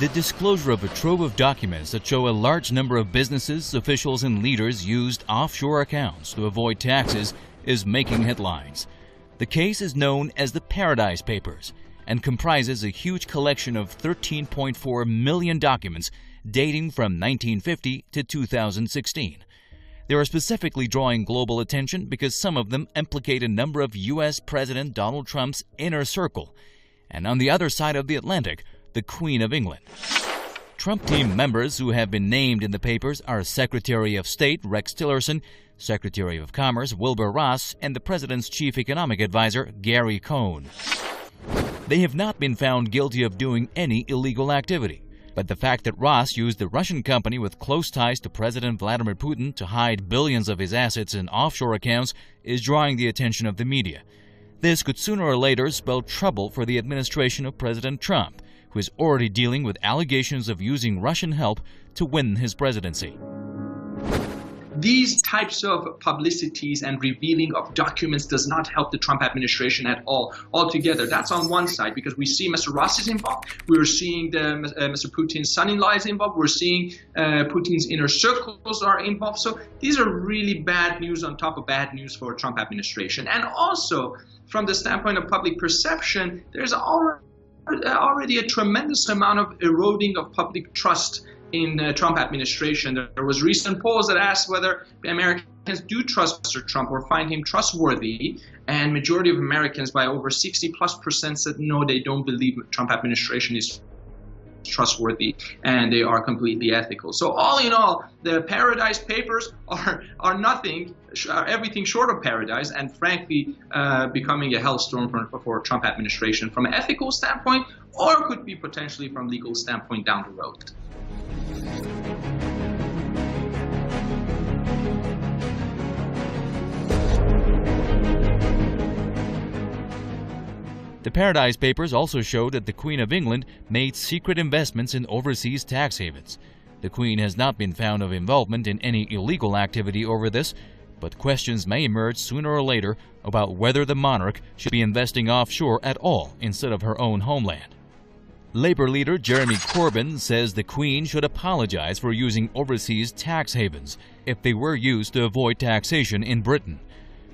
The disclosure of a trove of documents that show a large number of businesses, officials, and leaders used offshore accounts to avoid taxes is making headlines. The case is known as the Paradise Papers and comprises a huge collection of 13.4 million documents dating from 1950 to 2016. They are specifically drawing global attention because some of them implicate a number of U.S. President Donald Trump's inner circle, and on the other side of the Atlantic, the Queen of England. Trump team members who have been named in the papers are Secretary of State Rex Tillerson, Secretary of Commerce Wilbur Ross, and the President's Chief Economic Advisor Gary Cohn. They have not been found guilty of doing any illegal activity, but the fact that Ross used the Russian company with close ties to President Vladimir Putin to hide billions of his assets in offshore accounts is drawing the attention of the media. This could sooner or later spell trouble for the administration of President Trump, who is already dealing with allegations of using Russian help to win his presidency. These types of publicities and revealing of documents does not help the Trump administration at all altogether. That's on one side, because we see Mr. Ross is involved. We're seeing Mr. Putin's son-in-law is involved. We're seeing Putin's inner circles are involved. So these are really bad news on top of bad news for Trump administration. And also, from the standpoint of public perception, there's already a tremendous amount of eroding of public trust in the Trump administration. There was recent polls that asked whether Americans do trust Mr. Trump or find him trustworthy, and majority of Americans, by over 60+%, said no, they don't believe the Trump administration is trustworthy and they are completely ethical. So all in all, the Paradise Papers are everything short of paradise, and frankly becoming a hellstorm for Trump administration from an ethical standpoint, or could be potentially from legal standpoint down the road. The Paradise Papers also show that the Queen of England made secret investments in overseas tax havens. The Queen has not been found of involvement in any illegal activity over this, but questions may emerge sooner or later about whether the monarch should be investing offshore at all instead of her own homeland. Labour leader Jeremy Corbyn says the Queen should apologize for using overseas tax havens if they were used to avoid taxation in Britain.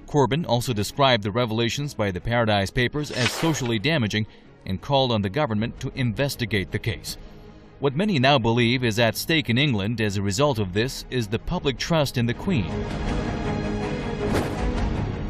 Corbyn also described the revelations by the Paradise Papers as socially damaging and called on the government to investigate the case. What many now believe is at stake in England as a result of this is the public trust in the Queen.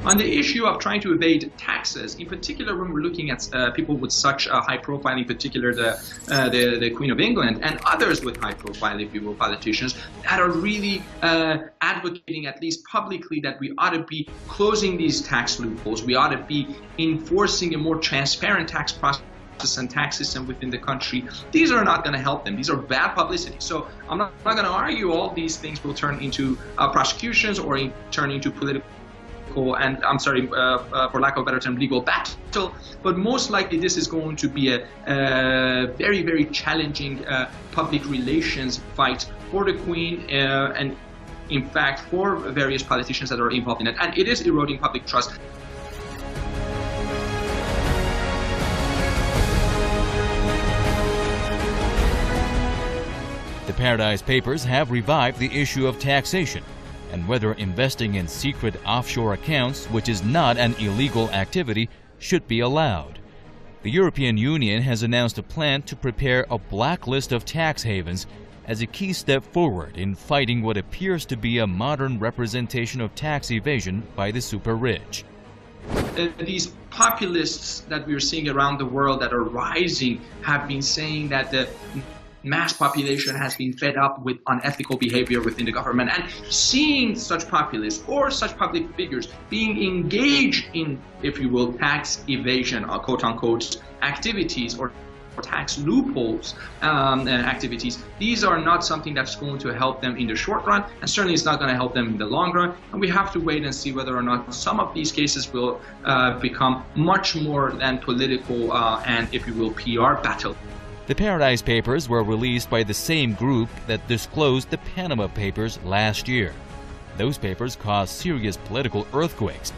On the issue of trying to evade taxes, in particular when we're looking at people with such a high profile, in particular the Queen of England and others with high profile, if you will, politicians, that are really advocating, at least publicly, that we ought to be closing these tax loopholes. We ought to be enforcing a more transparent tax process and tax system within the country. These are not going to help them. These are bad publicity. So I'm not going to argue all these things will turn into prosecutions or turn into political and for lack of a better term, legal battle, but most likely this is going to be a very, very challenging public relations fight for the Queen and in fact for various politicians that are involved in it, and it is eroding public trust. The Paradise Papers have revived the issue of taxation and whether investing in secret offshore accounts, which is not an illegal activity, should be allowed. The European Union has announced a plan to prepare a blacklist of tax havens as a key step forward in fighting what appears to be a modern representation of tax evasion by the super-rich. These populists that we're seeing around the world that are rising have been saying that the mass population has been fed up with unethical behavior within the government, and seeing such populists or such public figures being engaged in, if you will, tax evasion or quote-unquote activities or tax loopholes activities, these are not something that's going to help them in the short run, and certainly it's not going to help them in the long run. And we have to wait and see whether or not some of these cases will become much more than political and, if you will, PR battle. The Paradise Papers were released by the same group that disclosed the Panama Papers last year. Those papers caused serious political earthquakes.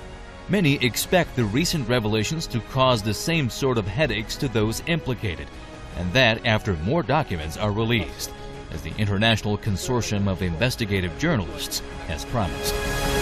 Many expect the recent revelations to cause the same sort of headaches to those implicated. and that after more documents are released, as the International Consortium of Investigative Journalists has promised.